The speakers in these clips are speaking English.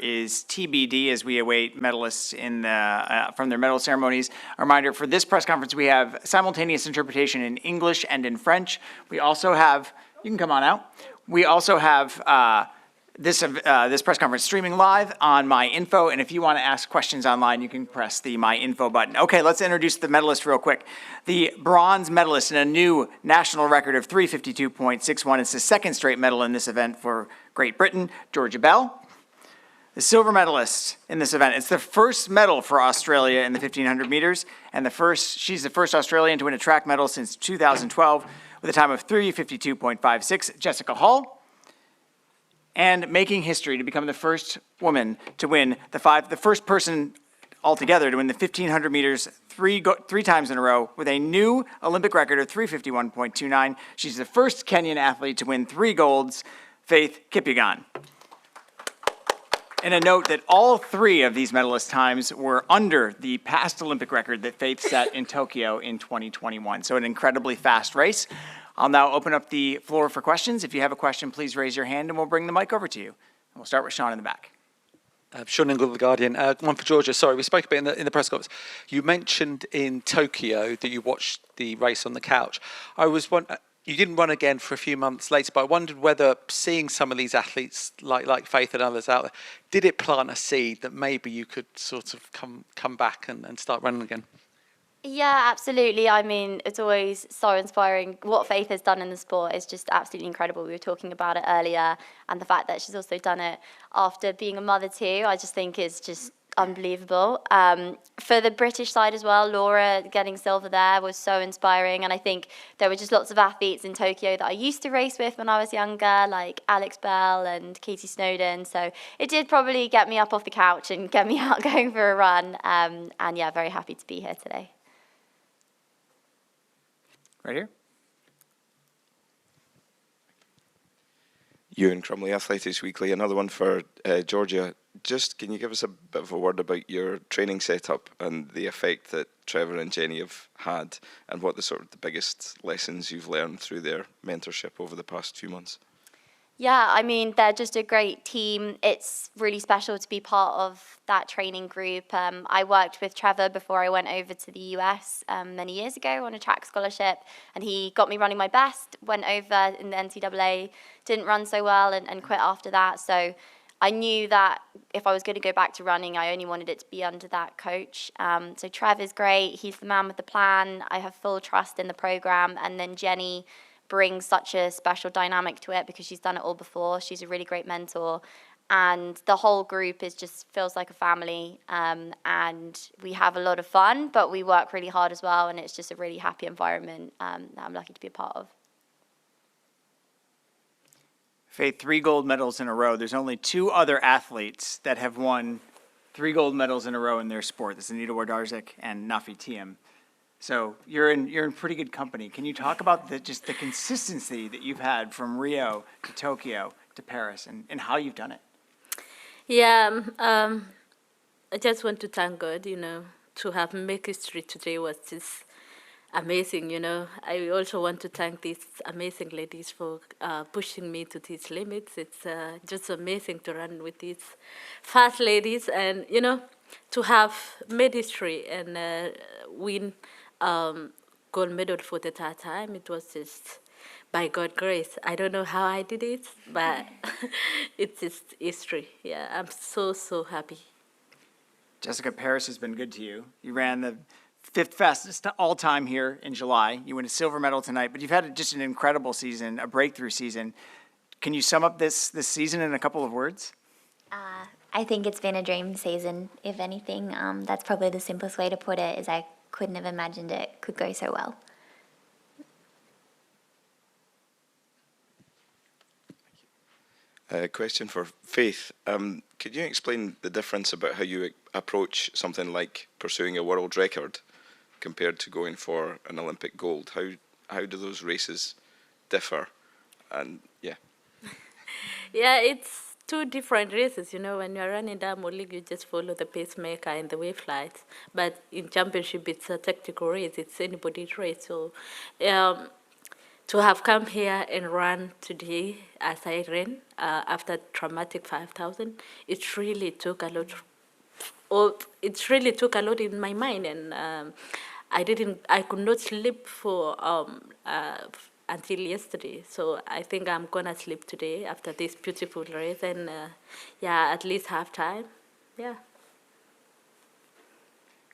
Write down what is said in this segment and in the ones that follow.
is TBD as we await medalists from their medal ceremonies. A reminder, for this press conference, we have simultaneous interpretation in English and in French. We also have, you can come on out. We also have this press conference streaming live on My Info, and if you want to ask questions online, you can press the My Info button. Okay, let's introduce the medalist real quick. The bronze medalist in a new national record of 352.61. It's the second straight medal in this event for Great Britain, Georgia Bell. The silver medalist in this event, it's the first medal for Australia in the 1,500 meters, and she's the first Australian to win a track medal since 2012 with a time of 352.56, Jessica Hall. And making history to become the first woman to win the first person altogether to win the 1,500 meters three times in a row with a new Olympic record of 351.29. She's the first Kenyan athlete to win 3 golds, Faith Kipyegon. And a note that all 3 of these medalist times were under the past Olympic record that Faith set in Tokyo in 2021. So an incredibly fast race. I'll now open up the floor for questions. If you have a question, please raise your hand and we'll bring the mic over to you. And we'll start with Sean in the back. Sean Ingle of The Guardian. One for Georgia. Sorry, we spoke a bit in the press conference. You mentioned in Tokyo that you watched the race on the couch. You didn't run again for a few months later, but I wondered whether seeing some of these athletes like Faith and others out there, did it plant a seed that maybe you could sort of come back and start running again? Yeah, absolutely. I mean, it's always so inspiring. What Faith has done in the sport is just absolutely incredible. We were talking about it earlier, and the fact that she's also done it after being a mother too, I just think is just unbelievable. For the British side as well, Laura getting silver there was so inspiring, and I think there were just lots of athletes in Tokyo that I used to race with when I was younger, like Alex Bell and Katie Snowden, so it did probably get me up off the couch and get me out going for a run, and yeah, very happy to be here today. Right here. Ewan Crumley, Athletics Weekly. Another one for Georgia. Just can you give us a bit of a word about your training setup and the effect that Trevor and Jenny have had, and what the biggest lessons you've learned through their mentorship over the past few months? Yeah, I mean, they're just a great team. It's really special to be part of that training group. I worked with Trevor before I went over to the US many years ago on a track scholarship, and he got me running my best, went over in the NCAA, didn't run so well and quit after that. So I knew that if I was going to go back to running, I only wanted it to be under that coach. So Trev is great. He's the man with the plan. I have full trust in the program. And then Jenny brings such a special dynamic to it because she's done it all before. She's a really great mentor, and the whole group feels like a family, and we have a lot of fun, but we work really hard as well, and it's just a really happy environment that I'm lucky to be a part of. Faith, 3 gold medals in a row. There's only 2 other athletes that have won 3 gold medals in a row in their sport. This is Anita Wlodarczyk and Nafi Thiam. So you're in pretty good company. Can you talk about the consistency that you've had from Rio to Tokyo to Paris and how you've done it? Yeah, I just want to thank God, to have made history today was just amazing, I also want to thank these amazing ladies for pushing me to these limits. It's just amazing to run with these fast ladies and, to have made history and win gold medal for the third time. It was just by God's grace. I don't know how I did it, but it's just history. Yeah, I'm so happy. Jessica, Paris has been good to you. You ran the 5th fastest all-time here in July. You win a silver medal tonight, but you've had just an incredible season, a breakthrough season. Can you sum up this season in a couple of words? I think it's been a dream season, if anything. That's probably the simplest way to put it, is I couldn't have imagined it could go so well. Question for Faith. Could you explain the difference about how you approach something like pursuing a world record compared to going for an Olympic gold? How do those races differ? And yeah. Yeah, it's 2 different races. When you're running Diamond League, you just follow the pacemaker and the wave flights. But in championship, it's a tactical race. It's anybody's race. So to have come here and run today as I ran after traumatic 5,000, it really took a lot. It really took a lot in my mind, and I could not sleep for until yesterday. So I think I'm gonna sleep today after this beautiful race, and yeah, at least half time. Yeah.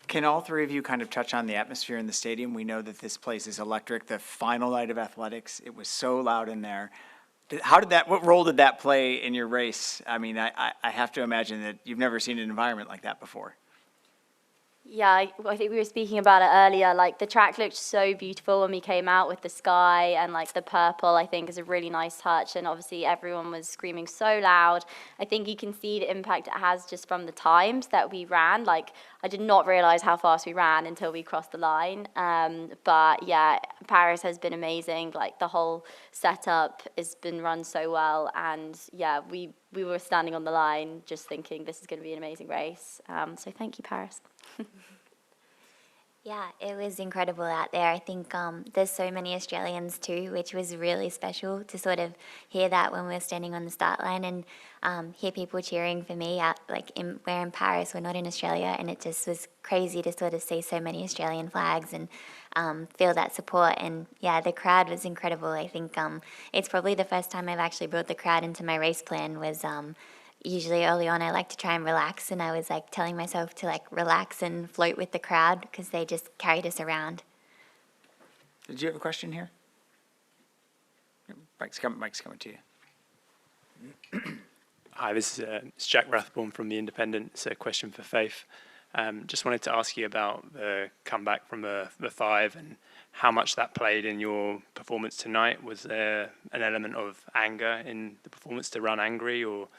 Can all three of you kind of touch on the atmosphere in the stadium? We know that this place is electric. The final night of athletics, it was so loud in there. What role did that play in your race? I mean, I have to imagine that you've never seen an environment like that before. Yeah, I think we were speaking about it earlier. Like, the track looked so beautiful when we came out with the sky, and like the purple, I think, is a really nice touch. And obviously, everyone was screaming so loud. I think you can see the impact it has just from the times that we ran. Like, I did not realize how fast we ran until we crossed the line. But yeah, Paris has been amazing. Like, the whole setup has been run so well, and yeah, we were standing on the line just thinking this is going to be an amazing race. So thank you, Paris. Yeah, it was incredible out there. I think there's so many Australians too, which was really special to sort of hear that when we were standing on the start line, and hear people cheering for me out. We're in Paris, we're not in Australia, and it just was crazy to sort of see so many Australian flags and feel that support. And yeah, the crowd was incredible. I think it's probably the first time I've actually brought the crowd into my race plan. Was usually early on I like to try and relax, and I was like telling myself to like relax and float with the crowd because they just carried us around. Did you have a question here? Mike's coming to you. Hi, this is it's Jack Rathborne from The Independent. It's a question for Faith. Just wanted to ask you about the comeback from the 5 and how much that played in your performance tonight. Was there an element of anger in the performance to run angry, or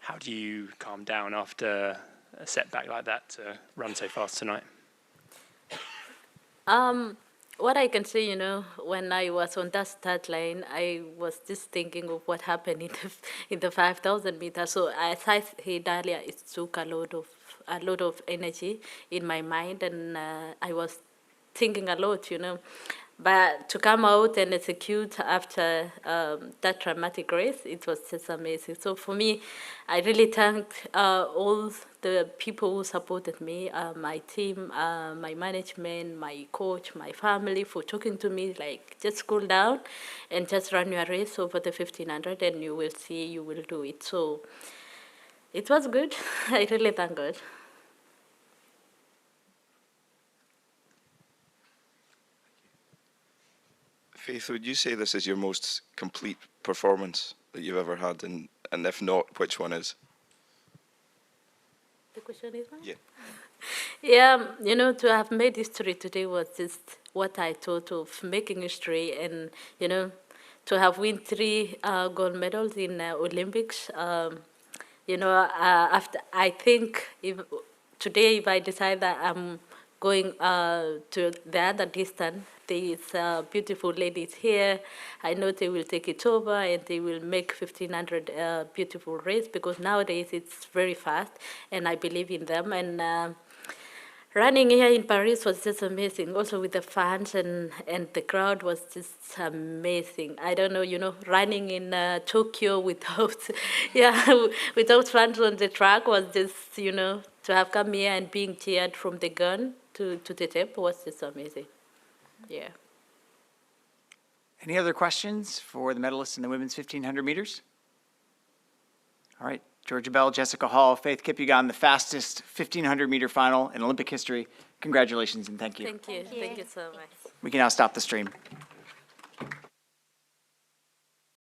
how do you calm down after a setback like that to run so fast tonight? What I can say, when I was on that start line, I was just thinking of what happened in the 5,000 meters. So as I said earlier, it took a lot of energy in my mind, and I was thinking a lot, But to come out and execute after that traumatic race, it was just amazing. So for me, I really thank all the people who supported me, my team, my management, my coach, my family, for talking to me, like, just cool down and just run your race over the 1,500 and you will see, you will do it. So it was good. I really thank God. Faith, would you say this is your most complete performance that you've ever had? And if not, which one is? The question is mine? Yeah. Yeah, to have made history today was just what I thought of making history, and, to have won 3 gold medals in Olympics. After, I think if I decide that I'm going to the other distance, these beautiful ladies here, I know they will take it over and they will make 1,500 beautiful race, because nowadays it's very fast and I believe in them. And running here in Paris was just amazing, also with the fans, and the crowd was just amazing. I don't know, running in Tokyo without, without fans on the track was just, to have come here and being cheered from the gun to the tip was just amazing. Yeah. Any other questions for the medalists in the women's 1,500 meters? All right, Georgia Bell, Jessica Hall, Faith Kipyegon, the fastest 1,500 meter final in Olympic history. Congratulations and thank you. Thank you. Thank you so much. We can now stop the stream.